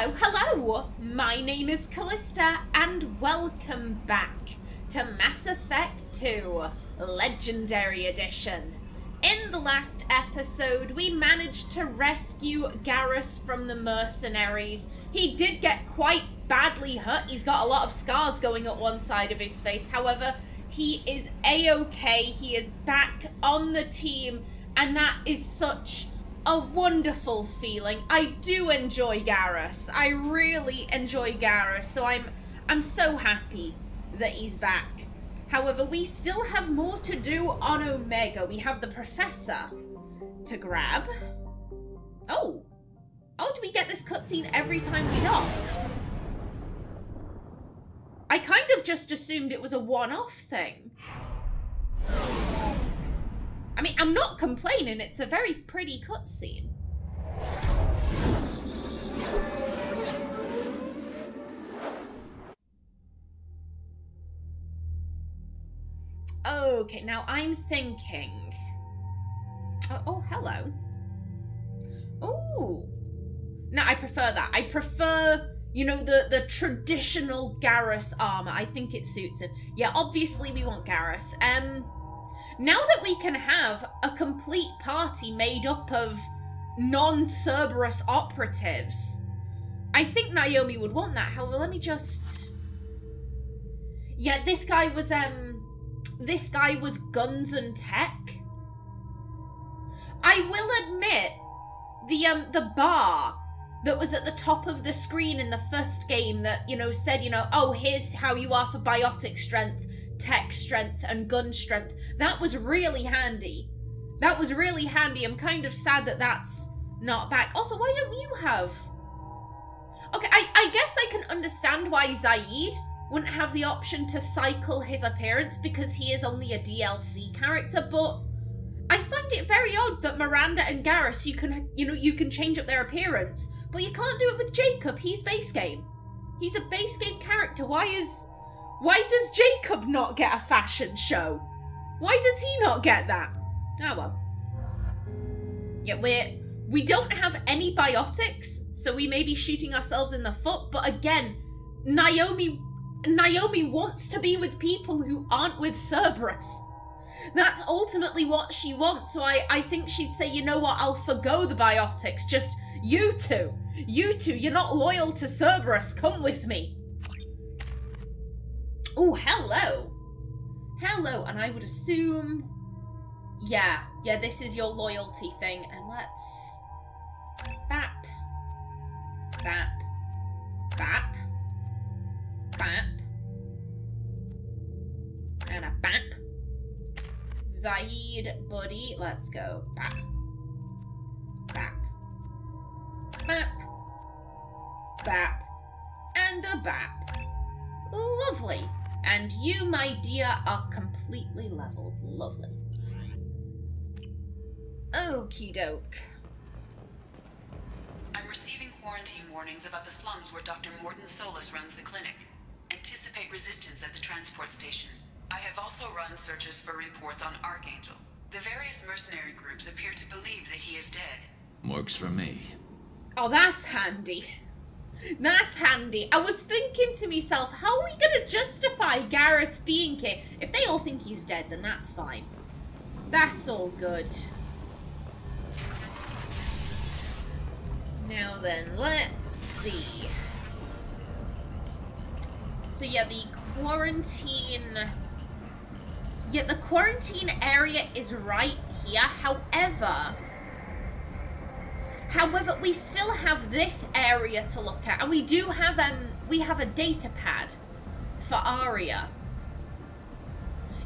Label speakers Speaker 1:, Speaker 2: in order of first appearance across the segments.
Speaker 1: hello, hello! My name is Kallista, and welcome back to Mass Effect 2 Legendary Edition. In the last episode, we managed to rescue Garrus from the mercenaries. He did get quite badly hurt. He's got a lot of scars going up one side of his face. However, he is A-okay. He is back on the team, and that is such a wonderful feeling. I do enjoy Garrus. I really enjoy Garrus, so I'm so happy that he's back. However, we still have more to do on Omega. We have the Professor to grab. Oh, do we get this cutscene every time we dock? I kind of just assumed it was a one-off thing. I mean, I'm not complaining. It's a very pretty cutscene. Okay, now I'm thinking... Oh, hello. Ooh. No, I prefer that. I prefer, you know, the traditional Garrus armor. I think it suits him. Yeah, obviously we want Garrus. Now that we can have a complete party made up of non-Cerberus operatives, I think Naomi would want that. However, let me just... Yeah, this guy was guns and tech. I will admit, the bar that was at the top of the screen in the first game that, you know, said, you know, oh, here's how you are for biotic strength, tech strength, and gun strength. That was really handy. That was really handy. I'm kind of sad that that's not back. Also, why don't you have... Okay, I guess I can understand why Zaid wouldn't have the option to cycle his appearance because he is only a DLC character, but I find it very odd that Miranda and Garrus, you can change up their appearance, but you can't do it with Jacob. He's base game. He's a base game character. Why does Jacob not get a fashion show? Why does he not get that? Oh well. Yeah, we don't have any biotics, so we may be shooting ourselves in the foot, but again, Naomi wants to be with people who aren't with Cerberus. That's ultimately what she wants, so I think she'd say, you know what, I'll forgo the biotics, just you two, you're not loyal to Cerberus, come with me. Oh, hello. Hello, and I would assume... Yeah, this is your loyalty thing. And let's... Bap. Bap. Bap. Bap. And a bap. Zaid, buddy, let's go. Bap. Bap. Bap. Bap. And a bap. Lovely. And you, my dear, are completely leveled. Lovely. Okie doke.
Speaker 2: I'm receiving quarantine warnings about the slums where Dr. Morton Solus runs the clinic. Anticipate resistance at the transport station. I have also run searches for reports on Archangel. The various mercenary groups appear to believe that he is dead.
Speaker 3: Works for me.
Speaker 1: Oh, that's handy. That's handy. I was thinking to myself, how are we going to justify Garrus being here? If they all think he's dead, then that's fine. That's all good. Now then, let's see. So yeah, the quarantine area is right here. However, we still have this area to look at, and we do have we have a data pad for Aria.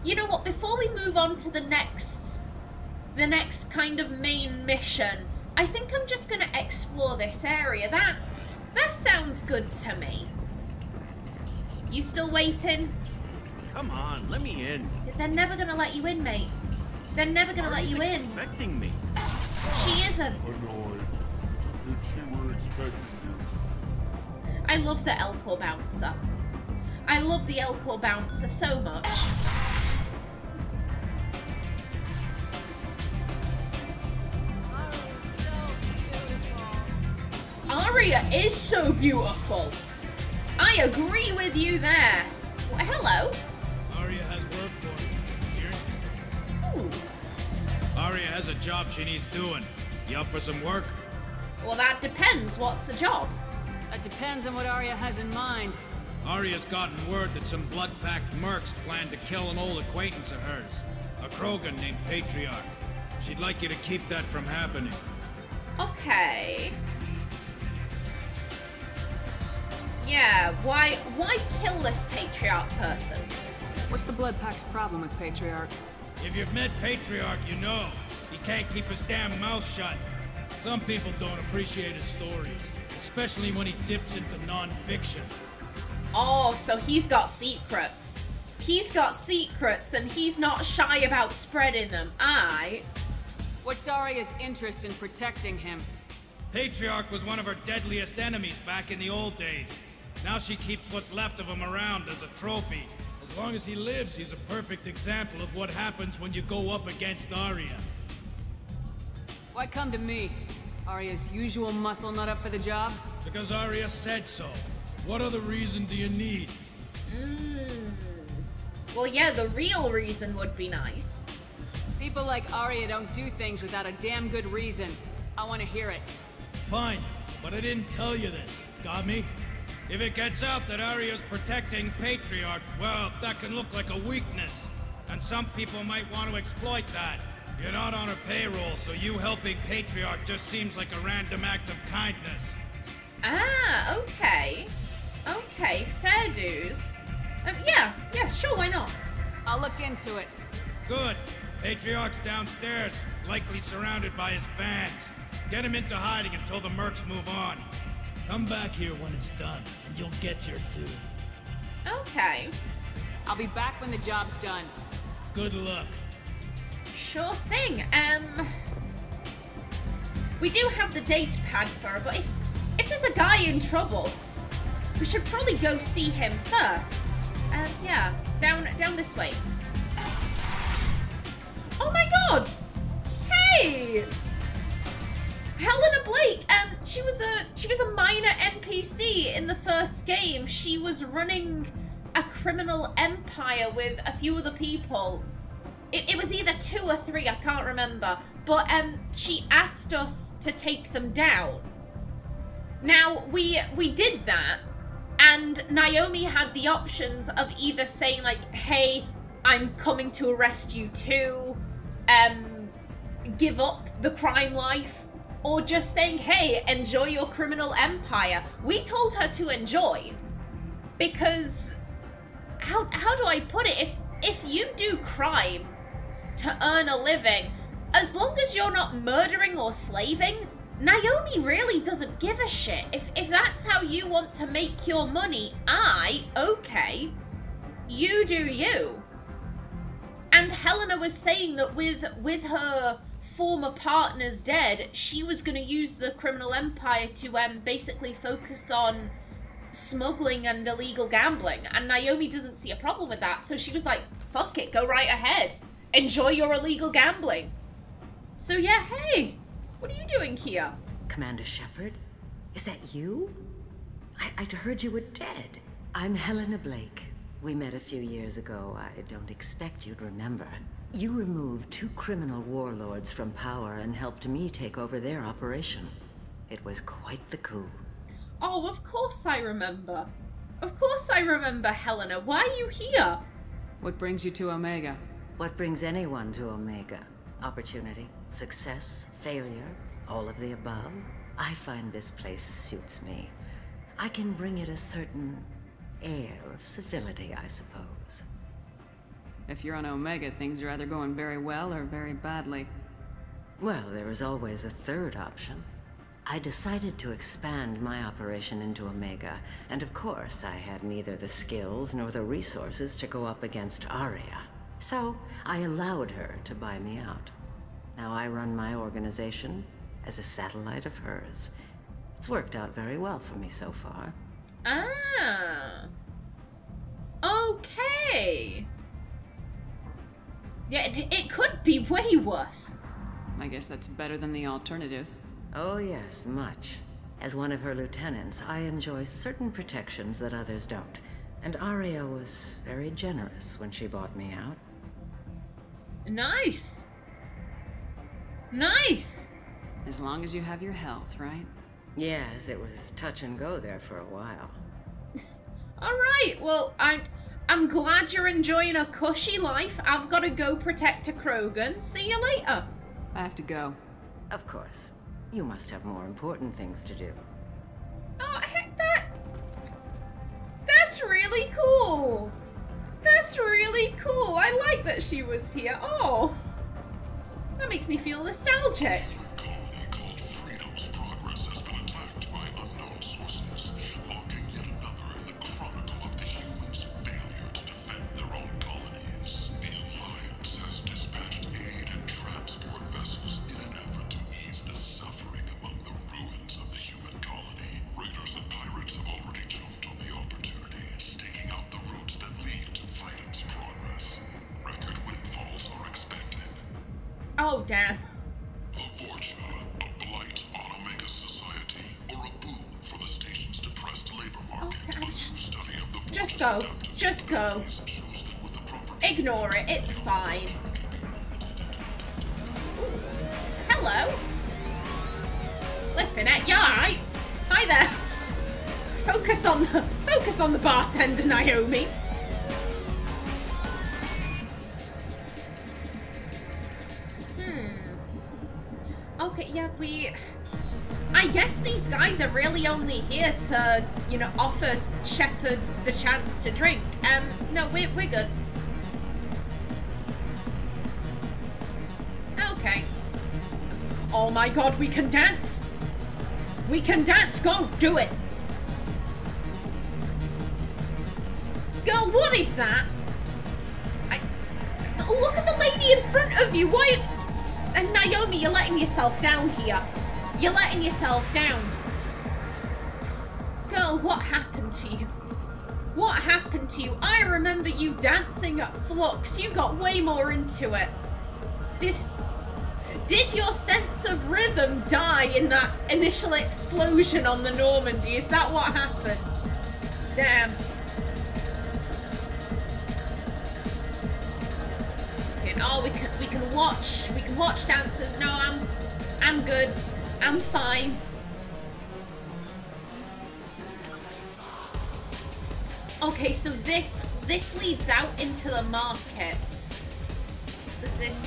Speaker 1: You know what? Before we move on to the next kind of main mission, I think I'm just gonna explore this area. That sounds good to me. You still waiting?
Speaker 4: Come on, let me in.
Speaker 1: They're never gonna let you in, mate. They're never gonna let you in.
Speaker 4: Expecting me.
Speaker 1: She isn't. I love the Elcor bouncer. I love the Elcor bouncer so much. Aria is so beautiful. I agree with you there. Well, hello.
Speaker 4: Aria has work for you. Here.
Speaker 1: Ooh.
Speaker 4: Aria has a job she needs doing. You up for some work?
Speaker 1: Well, that depends. What's the job?
Speaker 3: That depends on what Aria has in mind.
Speaker 4: Aria's gotten word that some blood-packed mercs plan to kill an old acquaintance of hers. A Krogan named Patriarch. She'd like you to keep that from happening.
Speaker 1: Okay. Yeah, why kill this Patriarch person?
Speaker 3: What's the Blood Pack's problem with Patriarch?
Speaker 4: If you've met Patriarch, you know. He can't keep his damn mouth shut. Some people don't appreciate his stories, especially when he dips into non-fiction.
Speaker 1: Oh, so he's got secrets. He's got secrets and he's not shy about spreading them.
Speaker 3: What's Aria's interest in protecting him?
Speaker 4: Patriarch was one of her deadliest enemies back in the old days. Now she keeps what's left of him around as a trophy. As long as he lives, he's a perfect example of what happens when you go up against Aria.
Speaker 3: Why come to me? Aria's usual muscle not up for the job?
Speaker 4: Because Aria said so. What other reason do you need?
Speaker 1: Well, yeah, the real reason would be nice.
Speaker 3: People like Aria don't do things without a damn good reason. I want to hear it.
Speaker 4: Fine, but I didn't tell you this. Got me? If it gets out that Aria's protecting Patriarch, well, that can look like a weakness. And some people might want to exploit that. You're not on her payroll, so you helping Patriarch just seems like a random act of kindness.
Speaker 1: Okay. Okay, fair dues. Yeah, sure, why not?
Speaker 3: I'll look into it.
Speaker 4: Good. Patriarch's downstairs, likely surrounded by his fans. Get him into hiding until the mercs move on. Come back here when it's done, and you'll get your due.
Speaker 1: Okay.
Speaker 3: I'll be back when the job's done.
Speaker 4: Good luck.
Speaker 1: Sure thing. We do have the data pad for her, but if there's a guy in trouble, we should probably go see him first. Yeah, down this way. Oh my god! Hey! Helena Blake, she was a minor NPC in the first game. She was running a criminal empire with a few other people. It was either 2 or 3, I can't remember. But she asked us to take them down. Now, we did that, and Naomi had the options of either saying like, hey, I'm coming to arrest you too, give up the crime life, or just saying, hey, enjoy your criminal empire. We told her to enjoy, because how do I put it? If you do crime to earn a living, as long as you're not murdering or slaving, Naomi really doesn't give a shit. If that's how you want to make your money, okay, you do you. And Helena was saying that with her former partners dead, she was going to use the criminal empire to basically focus on smuggling and illegal gambling. And Naomi doesn't see a problem with that, so she was like, fuck it, go right ahead. Enjoy your illegal gambling. So yeah, hey, what are you doing here?
Speaker 5: Commander Shepard? Is that you? I'd heard you were dead. I'm Helena Blake. We met a few years ago. I don't expect you'd remember. You removed 2 criminal warlords from power and helped me take over their operation. It was quite the coup.
Speaker 1: Oh, of course I remember. Of course I remember, Helena. Why are you here?
Speaker 3: What brings you to Omega?
Speaker 5: What brings anyone to Omega? Opportunity, success, failure, all of the above. I find this place suits me. I can bring it a certain air of civility, I suppose.
Speaker 3: If you're on Omega, things are either going very well or very badly.
Speaker 5: Well, there is always a third option. I decided to expand my operation into Omega, and of course I had neither the skills nor the resources to go up against Aria. So I allowed her to buy me out. Now I run my organization as a satellite of hers. It's worked out very well for me so far.
Speaker 1: Ah. Okay. Yeah, it could be way worse.
Speaker 3: I guess that's better than the alternative.
Speaker 5: Oh yes, much. As one of her lieutenants, I enjoy certain protections that others don't. And Aria was very generous when she bought me out.
Speaker 1: Nice. Nice.
Speaker 3: As long as you have your health, right?
Speaker 5: Yes, it was touch and go there for a while.
Speaker 1: Alright, well, I'm glad you're enjoying a cushy life. I've got to go protect a Krogan. See you later.
Speaker 3: I have to go.
Speaker 5: Of course. You must have more important things to do.
Speaker 1: Oh, heck, that's really cool. That's really cool. I like that she was here. Oh, that makes me feel nostalgic.
Speaker 6: A colony called Freedom's progress has been attacked by unknown sources, marking yet another in the chronicle of the humans' failure to defend their own colonies. The Alliance has dispatched aid and transport vessels in an effort to ease the suffering among the ruins of the human colony. Raiders and pirates have already jumped on the opportunity, staking out the routes that lead to Freedom's progress. Record windfalls are expected.
Speaker 1: Oh, damn.
Speaker 6: A fortune, a blight on Omega society, or a boon for the station's depressed labor market.
Speaker 1: Okay.
Speaker 6: A new study of the
Speaker 1: Just go. Just go. Ignore it. It's fine. Hello. Flipping it. You alright? Hi there. Focus on the bartender, Naomi. Okay, yeah, I guess these guys are really only here to, you know, offer Shepard the chance to drink. No, we're good. Okay. Oh my god, we can dance! We can dance! Go, do it! Girl, what is that? Look at the lady in front of you! Why? And Naomi, you're letting yourself down here. You're letting yourself down. Girl, what happened to you? What happened to you? I remember you dancing at Flux. You got way more into it. Did your sense of rhythm die in that initial explosion on the Normandy? Is that what happened? Damn. Oh, we can watch dancers. No, I'm good. I'm fine. Okay, so this leads out into the markets. Does this?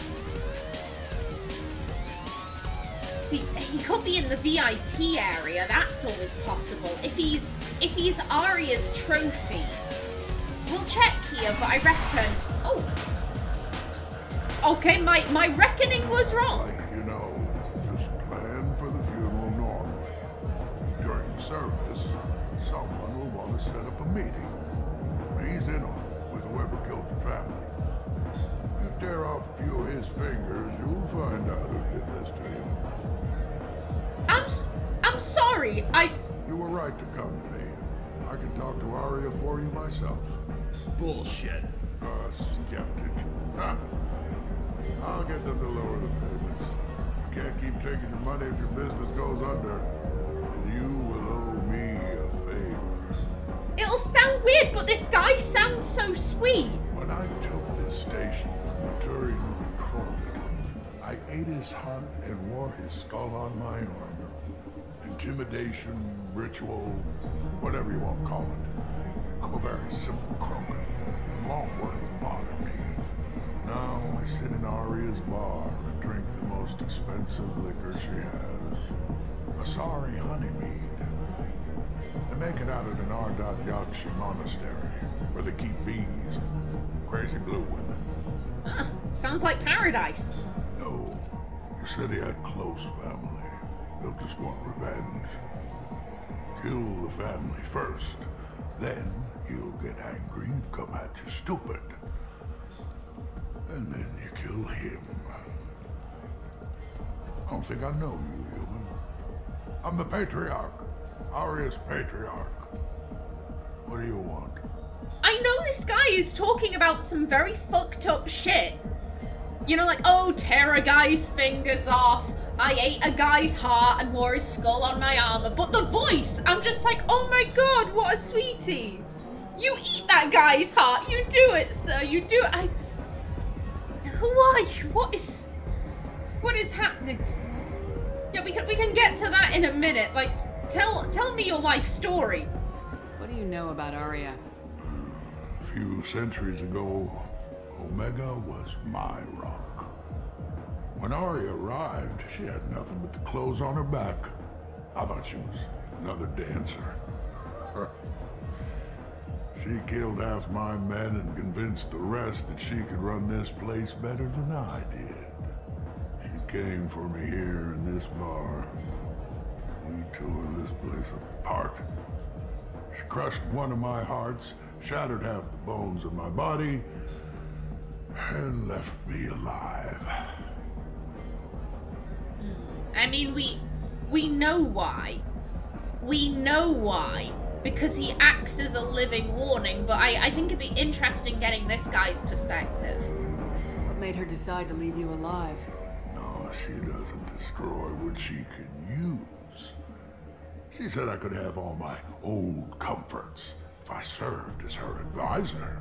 Speaker 1: He could be in the VIP area. That's always possible. If he's Aria's trophy, we'll check here. But I reckon. Oh. Okay, my reckoning was wrong.
Speaker 6: Like, you know, just plan for the funeral normally. During the service, someone will want to set up a meeting. He's in on it with whoever killed your family. You tear off a few of his fingers, you'll find out who did this to you.
Speaker 1: I'm sorry.
Speaker 6: You were right to come to me. I can talk to Aria for you myself.
Speaker 4: Bullshit.
Speaker 6: Skeptic. Huh. I'll get them to lower the payments. You can't keep taking your money if your business goes under. And you will owe me a favor.
Speaker 1: It'll sound weird, but this guy sounds so sweet.
Speaker 6: When I took this station from the Turian who controlled it, I ate his heart and wore his skull on my armor. Intimidation, ritual, whatever you want to call it. I'm a very simple Krogan. Long wouldn't bother me. Now I sit in Aria's bar and drink the most expensive liquor she has. Asari honeymead. They make it out at an Ardot-Yakshi monastery, where they keep bees. Crazy blue women.
Speaker 1: Sounds like paradise.
Speaker 6: No, you said he had close family. They'll just want revenge. Kill the family first, then he'll get angry and come at you stupid. And then you kill him. I don't think I know you, human. I'm the Patriarch. Aria's Patriarch. What do you want?
Speaker 1: I know this guy is talking about some very fucked up shit. You know, like, oh, tear a guy's fingers off, I ate a guy's heart and wore his skull on my armor. But the voice, I'm just like, oh my god, what a sweetie. You eat that guy's heart. You do it, sir. You do it. Who are you? What is happening? Yeah, we can get to that in a minute. Like, tell me your life story.
Speaker 3: What do you know about Aria?
Speaker 6: A few centuries ago, Omega was my rock. When Aria arrived, she had nothing but the clothes on her back. I thought she was another dancer. She killed half my men and convinced the rest that she could run this place better than I did. She came for me here in this bar. We tore this place apart. She crushed one of my hearts, shattered half the bones of my body, and left me alive.
Speaker 1: I mean, we know why. We know why. Because he acts as a living warning, but I think it'd be interesting getting this guy's perspective.
Speaker 3: What made her decide to leave you alive?
Speaker 6: No, she doesn't destroy what she can use. She said I could have all my old comforts if I served as her advisor.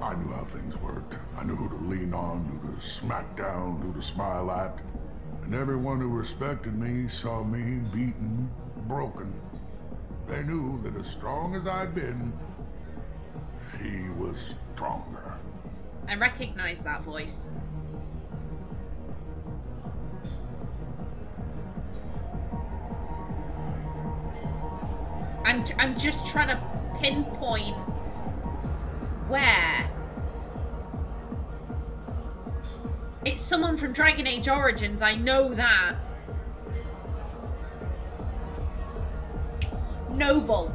Speaker 6: I knew how things worked. I knew who to lean on, who to smack down, who to smile at. And everyone who respected me saw me beaten, broken. They knew that as strong as I'd been, she was stronger.
Speaker 1: I recognize that voice. I'm just trying to pinpoint where. It's someone from Dragon Age Origins, I know that. Noble.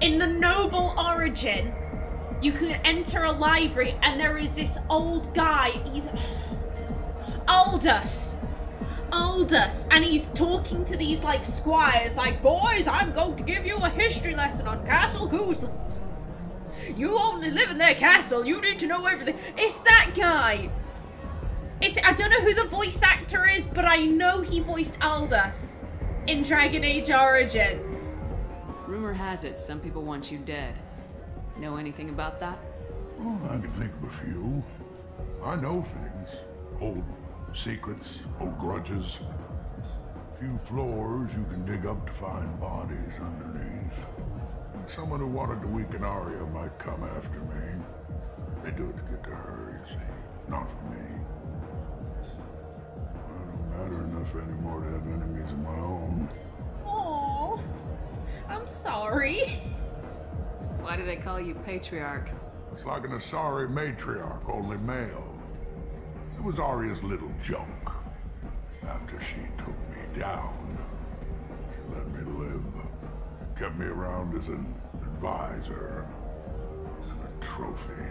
Speaker 1: In the Noble Origin, you can enter a library and there is this old guy. He's Aldous, and he's talking to these like squires, like, boys, I'm going to give you a history lesson on Castle Gooseland. You only live in their castle. You need to know everything. It's that guy. I don't know who the voice actor is, but I know he voiced Aldous in Dragon Age Origins.
Speaker 3: Rumor has it some people want you dead. Know anything about that?
Speaker 6: Well, I can think of a few. I know things. Old secrets, old grudges. A few floors you can dig up to find bodies underneath. Someone who wanted to weaken Aria might come after me. They do it to get to her, you see. Not for me. I don't matter enough anymore to have enemies of my own.
Speaker 1: Oh, I'm sorry.
Speaker 3: Why do they call you Patriarch?
Speaker 6: It's like an Asari matriarch, only male. It was Aria's little joke. After she took me down, she let me live. Kept me around as an advisor and a trophy.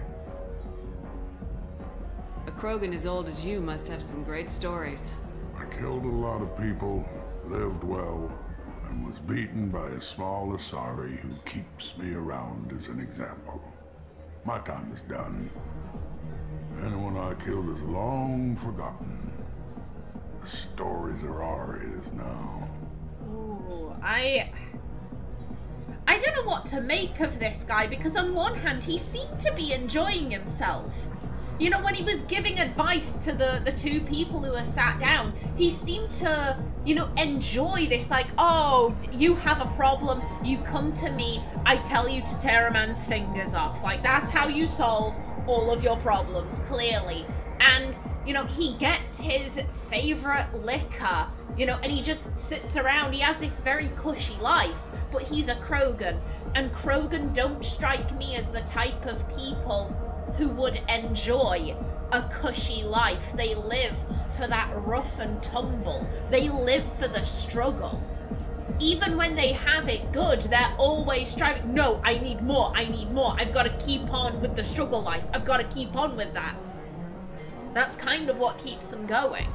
Speaker 3: A Krogan as old as you must have some great stories.
Speaker 6: I killed a lot of people, lived well, and was beaten by a small Asari who keeps me around as an example. My time is done. Anyone I killed is long forgotten. The stories are Aria's now.
Speaker 1: Ooh, I don't know what to make of this guy, because on one hand, he seemed to be enjoying himself. You know, when he was giving advice to the two people who were sat down, he seemed to, you know, enjoy this, like, oh, you have a problem, you come to me, I tell you to tear a man's fingers off. Like, that's how you solve all of your problems, clearly. And, you know, he gets his favorite liquor, you know, and he just sits around. He has this very cushy life, but he's a Krogan. And Krogan don't strike me as the type of people who would enjoy a cushy life. They live for that rough and tumble. They live for the struggle. Even when they have it good, they're always striving. No, I need more, I need more. I've got to keep on with the struggle life. I've got to keep on with that. That's kind of what keeps them going.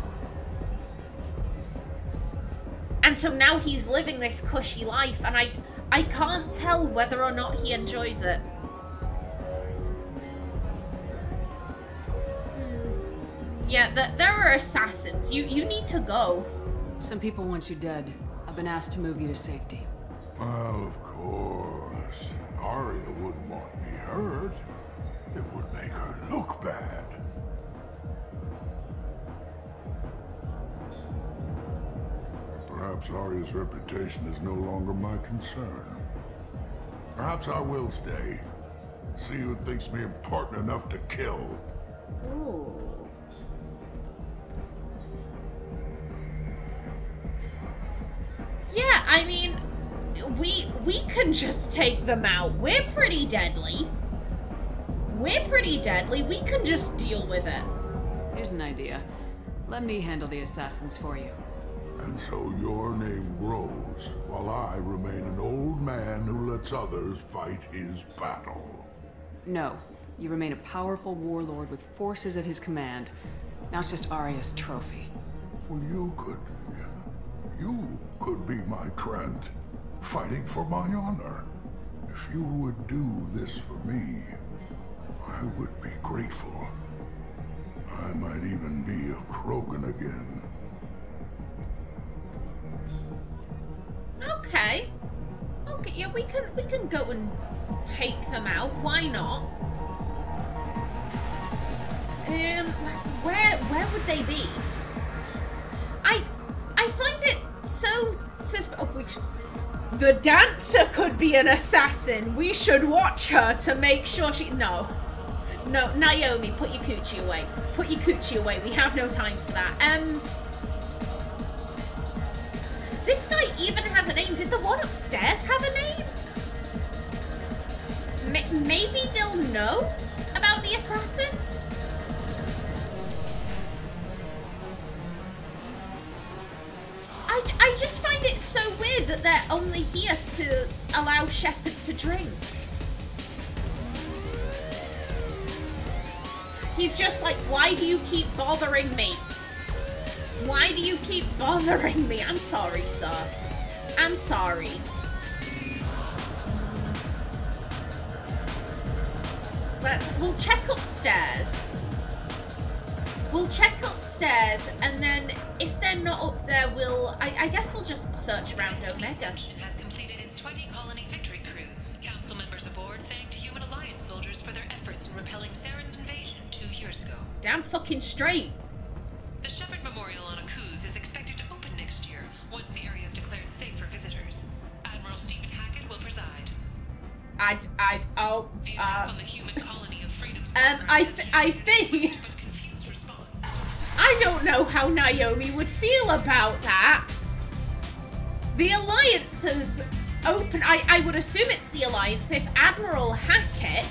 Speaker 1: And so now he's living this cushy life, and I can't tell whether or not he enjoys it. Yeah, there are assassins. You need to go.
Speaker 3: Some people want you dead. I've been asked to move you to safety.
Speaker 6: Well, of course. Aria wouldn't want me hurt. It would make her look bad. Perhaps Aria's reputation is no longer my concern. Perhaps I will stay. See who thinks me important enough to kill.
Speaker 1: Ooh. Yeah, I mean, we can just take them out. We're pretty deadly. We're pretty deadly. We can just deal with it.
Speaker 3: Here's an idea. Let me handle the assassins for you.
Speaker 6: And so your name grows, while I remain an old man who lets others fight his battle.
Speaker 3: No. You remain a powerful warlord with forces at his command. Now it's just Aria's trophy.
Speaker 6: Well, you could be my Trent, fighting for my honor. If you would do this for me, I would be grateful. I might even be a Krogan again.
Speaker 1: Okay. Okay, yeah, we can go and take them out. Why not? Where would they be? I find it so the dancer could be an assassin. We should watch her to make sure she... No, Naomi, put your coochie away. Put your coochie away. We have no time for that. This guy even has a name. Did the one upstairs have a name? Maybe they'll know about the assassins? I just find it so weird that they're only here to allow Shepard to drink. He's just like, why do you keep bothering me? Why do you keep bothering me? I'm sorry, sir. I'm sorry. We'll check upstairs. We'll check upstairs, and then if they're not up there, I guess we'll just search around Omega.
Speaker 7: Has completed its 20 colony victory cruise. Council members aboard thanked Human Alliance soldiers for their efforts in repelling Saren's invasion 2 years ago.
Speaker 1: Damn fucking straight.
Speaker 7: The Shepard Memorial on Akuz is expected to open next year, once the area is declared safe for visitors. Admiral Stephen Hackett will preside. The attack on the human colony of Freedom's
Speaker 1: I think... I don't know how Naomi would feel about that. The Alliance is open. I would assume it's the Alliance. If Admiral Hackett,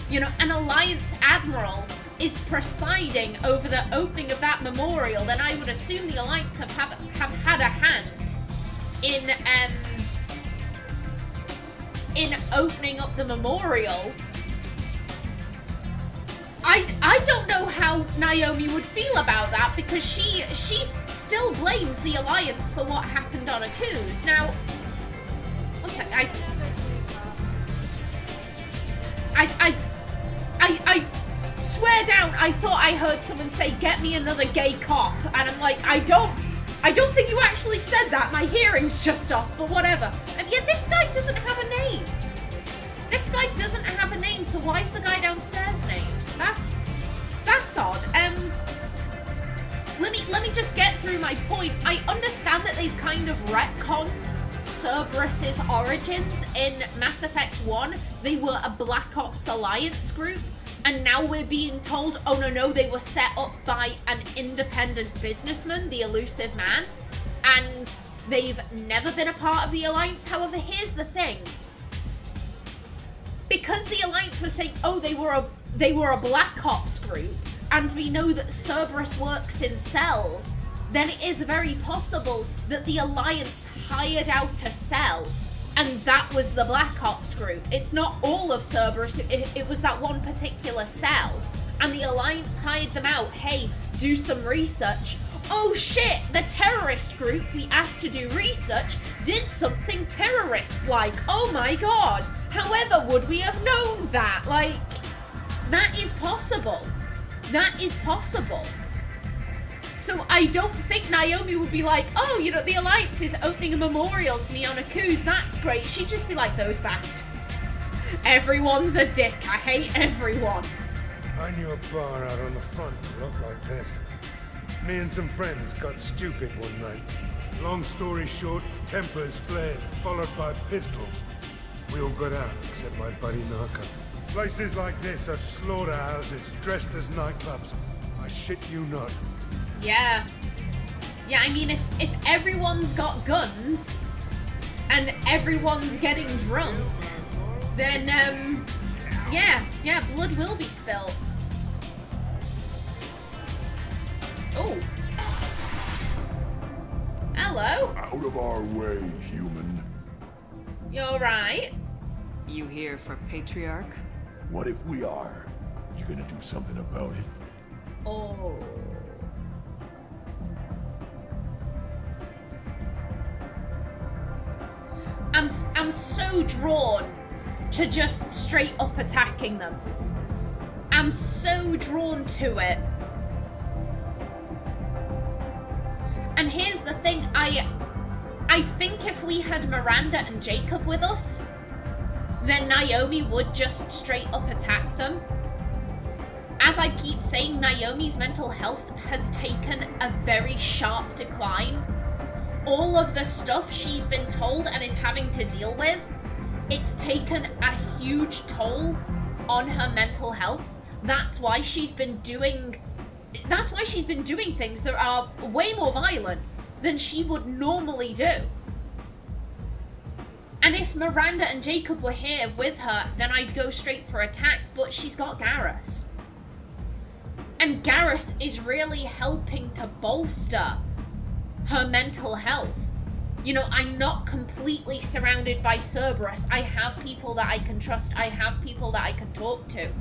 Speaker 1: you know, an Alliance Admiral is presiding over the opening of that memorial, then I would assume the Alliance have had a hand in opening up the memorial. I don't know how Naomi would feel about that, because she still blames the Alliance for what happened on Akuz. Now, one sec, I swear down, I thought I heard someone say, "Get me another gay cop," and I'm like, I don't think you actually said that. My hearing's just off, but whatever. And yet this guy doesn't have a name. This guy doesn't have a name, so why is the guy downstairs named? That's odd. Let me just get through my point. I understand that they've kind of retconned Cerberus's origins in Mass Effect 1. They were a Black Ops Alliance group, and now we're being told, oh no, they were set up by an independent businessman, the Elusive Man, and they've never been a part of the Alliance. However, here's the thing. Because the Alliance was saying, oh, they were a Black Ops group, and we know that Cerberus works in cells, then it is very possible that the Alliance hired out a cell, and that was the Black Ops group. It's not all of Cerberus, it was that one particular cell, and the Alliance hired them out. Hey, do some research. Oh shit, the terrorist group we asked to do research did something terrorist-like. Oh my god. However, would we have known that? Like, that is possible. That is possible. So I don't think Naomi would be like, oh, you know, the Alliance is opening a memorial to me on a Kuz. That's great. She'd just be like, those bastards. Everyone's a dick. I hate everyone.
Speaker 8: I knew a bar out on the front that looked like this. Me and some friends got stupid one night. Long story short, tempers flared, followed by pistols. We all got out, except my buddy Narco. Places like this are slaughterhouses, dressed as nightclubs. I shit you not.
Speaker 1: Yeah. Yeah, I mean, if everyone's got guns, and everyone's getting drunk, then, yeah, blood will be spilled. Oh. Hello.
Speaker 6: Out of our way, human.
Speaker 1: You're right.
Speaker 3: You here for Patriarch?
Speaker 6: What if we are? You gonna do something about it?
Speaker 1: Oh. I'm so drawn to just straight up attacking them. I'm so drawn to it. And here's the thing, I think if we had Miranda and Jacob with us, then Naomi would just straight up attack them. As I keep saying, Naomi's mental health has taken a very sharp decline. All of the stuff she's been told and is having to deal with, it's taken a huge toll on her mental health. That's why she's been doing things that are way more violent than she would normally do. And if Miranda and Jacob were here with her, then I'd go straight for attack, but she's got Garrus. And Garrus is really helping to bolster her mental health. You know, I'm not completely surrounded by Cerberus. I have people that I can trust. I have people that I can talk to.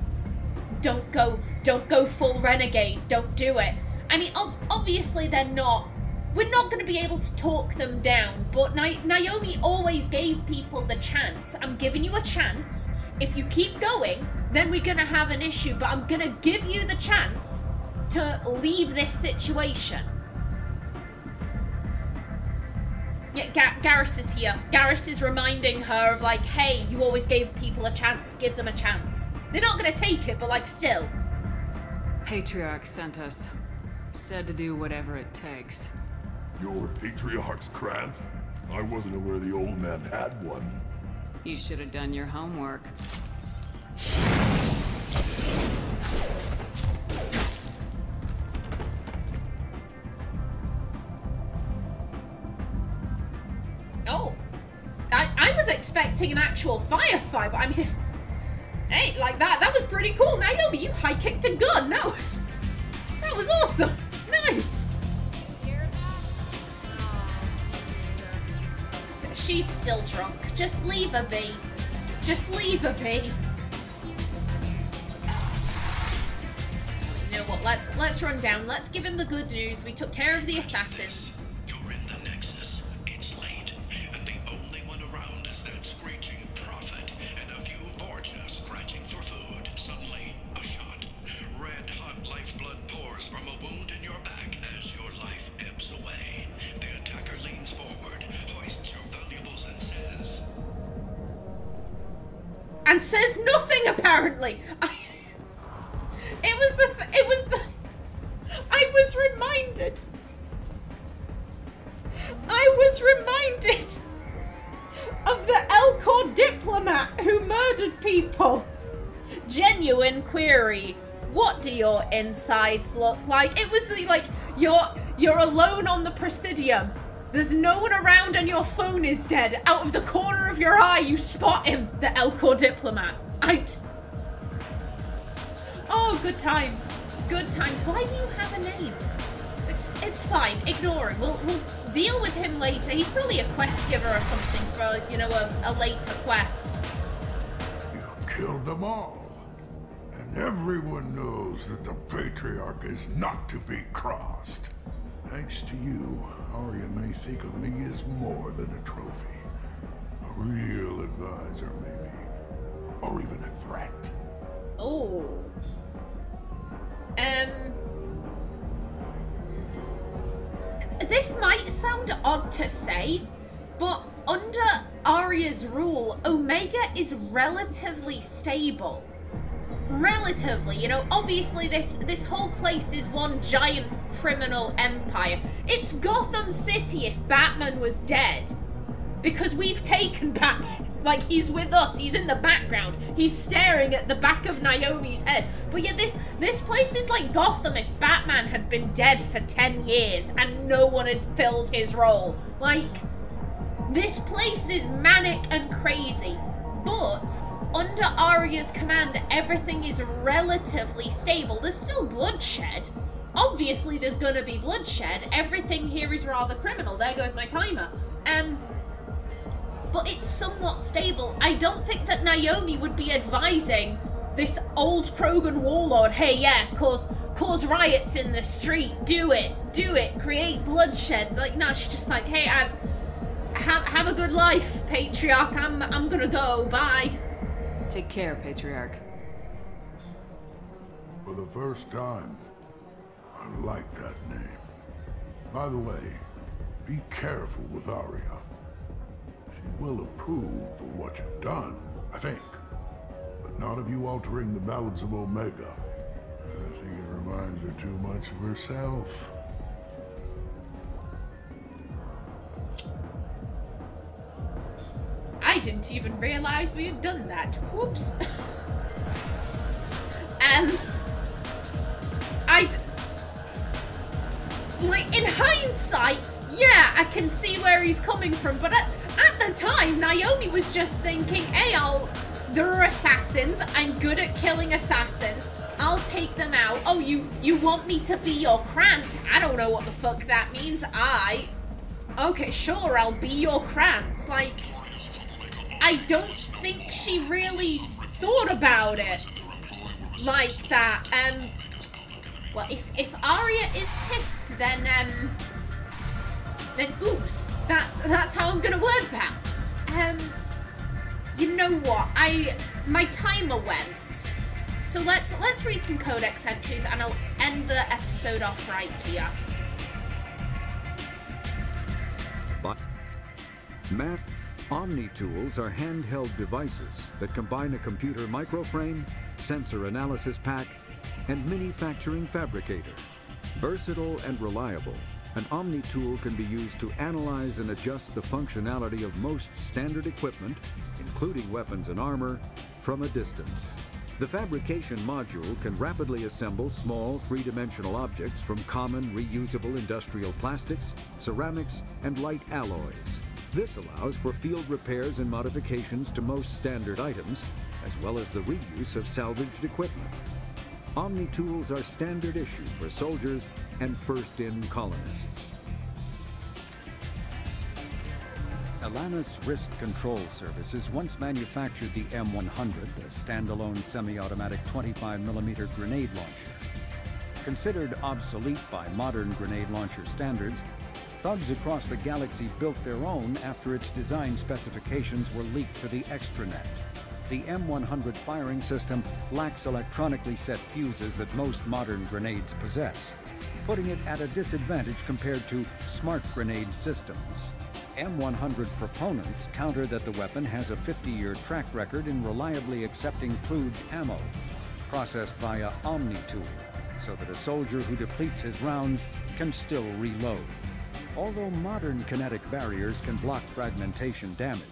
Speaker 1: Don't go full renegade. Don't do it. I mean, obviously they're not. We're not going to be able to talk them down, but Naomi always gave people the chance. I'm giving you a chance. If you keep going, then we're going to have an issue, but I'm going to give you the chance to leave this situation. Yeah, Garrus is here. Garrus is reminding her of like, hey, you always gave people a chance. Give them a chance. They're not going to take it, but like still.
Speaker 3: Patriarch sent us. Said to do whatever it takes.
Speaker 6: Your Patriarch's Grant? I wasn't aware the old man had one.
Speaker 3: You should have done your homework.
Speaker 1: Oh. I was expecting an actual firefight, but I mean, hey, like that was pretty cool. Naomi, you high-kicked a gun. That was awesome. Nice. She's still drunk. Just leave her be. Just leave her be. You know what? Let's run down. Let's give him the good news. We took care of the assassins.
Speaker 9: You're in the Nexus. It's late, and the only one around is that screeching prophet and a few Vorjas scratching for food. Suddenly, a shot. Red-hot lifeblood pours from a wound in your back as your life ebbs away. The attacker leans forward, hoists your valuables, and says...
Speaker 1: And says nothing, apparently. I was reminded of the Elcor diplomat who murdered people. Genuine query. What do your insides look like? It was the, like, you're alone on the Presidium. There's no one around and your phone is dead. Out of the corner of your eye, you spot him, the Elcor diplomat. Oh, good times. Good times. Why do you have a name? It's fine. Ignore him. We'll deal with him later. He's probably a quest giver or something for, you know, a later quest.
Speaker 6: You killed them all. And everyone knows that the Patriarch is not to be crossed. Thanks to you, Aria may think of me as more than a trophy. A real advisor, maybe. Or even a threat.
Speaker 1: Oh. this might sound odd to say, but under Aria's rule, Omega is relatively stable. Relatively, you know, obviously this whole place is one giant criminal empire. It's Gotham City if Batman was dead. Because we've taken Batman. Like, he's with us, he's in the background. He's staring at the back of Naomi's head. But yeah, this place is like Gotham if Batman had been dead for 10 years and no one had filled his role. Like, this place is manic and crazy. But under Aria's command, everything is relatively stable. There's still bloodshed. Obviously, there's gonna be bloodshed. Everything here is rather criminal. There goes my timer. But it's somewhat stable. I don't think that Naomi would be advising this old Krogan warlord, hey, yeah, cause riots in the street, do it, create bloodshed. Like, no, she's just like, hey, have a good life, Patriarch. I'm gonna go. Bye.
Speaker 3: Take care, Patriarch.
Speaker 6: For the first time, I like that name. By the way, be careful with Aria. She will approve of what you've done, I think. But not of you altering the balance of Omega. I think it reminds her too much of herself.
Speaker 1: I didn't even realize we had done that. Whoops. Like, in hindsight, yeah, I can see where he's coming from, but at the time, Naomi was just thinking, hey, there are assassins, I'm good at killing assassins, I'll take them out. Oh, you want me to be your Krant? I don't know what the fuck that means. Okay, sure, I'll be your Krant. Like, I don't think she really thought about it like that. Well, if Aria is pissed, then oops, that's how I'm gonna word that. You know what? My timer went. So let's read some codex entries and I'll end the episode off right here.
Speaker 10: Matt, Omni tools are handheld devices that combine a computer microframe, sensor analysis pack, and manufacturing fabricator. Versatile and reliable, an Omni tool can be used to analyze and adjust the functionality of most standard equipment, including weapons and armor, from a distance. The fabrication module can rapidly assemble small three-dimensional objects from common reusable industrial plastics, ceramics, and light alloys. This allows for field repairs and modifications to most standard items, as well as the reuse of salvaged equipment. Omni tools are standard issue for soldiers and first-in colonists.
Speaker 11: Alanis Risk Control Services once manufactured the M100, a standalone semi-automatic 25mm grenade launcher. Considered obsolete by modern grenade launcher standards, thugs across the galaxy built their own after its design specifications were leaked to the extranet. The M100 firing system lacks electronically set fuses that most modern grenades possess, putting it at a disadvantage compared to smart grenade systems. M100 proponents counter that the weapon has a 50-year track record in reliably accepting kludge ammo, processed via Omni tool, so that a soldier who depletes his rounds can still reload. Although modern kinetic barriers can block fragmentation damage,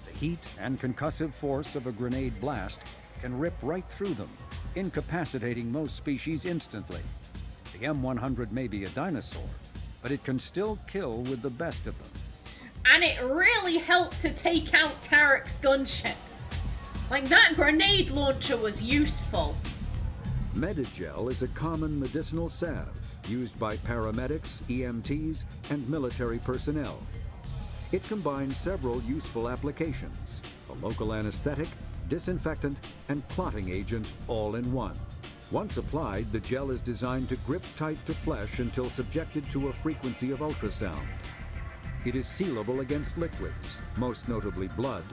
Speaker 11: the heat and concussive force of a grenade blast can rip right through them, incapacitating most species instantly. The M100 may be a dinosaur, but it can still kill with the best of them.
Speaker 1: And it really helped to take out Tarek's gunship. Like, that grenade launcher was useful.
Speaker 10: Medigel is a common medicinal salve used by paramedics, EMTs, and military personnel. It combines several useful applications: a local anesthetic, disinfectant, and clotting agent all in one. Once applied, the gel is designed to grip tight to flesh until subjected to a frequency of ultrasound. It is sealable against liquids, most notably blood,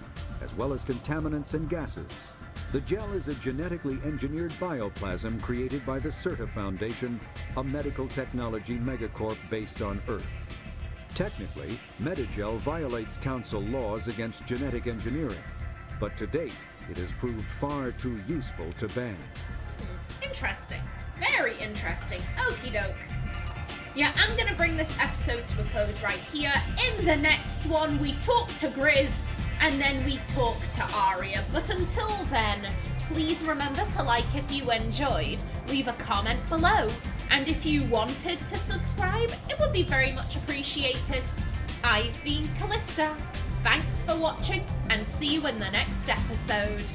Speaker 10: as well as contaminants and gases. The gel is a genetically engineered bioplasm created by the CERTA Foundation, a medical technology megacorp based on Earth. Technically, Medigel violates Council laws against genetic engineering, but to date, it has proved far too useful to ban.
Speaker 1: Interesting. Very interesting. Okie doke. Yeah, I'm gonna bring this episode to a close right here. In the next one, we talk to Grizz, and then we talk to Aria. But until then, please remember to like if you enjoyed, leave a comment below, and if you wanted to subscribe, it would be very much appreciated. I've been Callista. Thanks for watching, and see you in the next episode.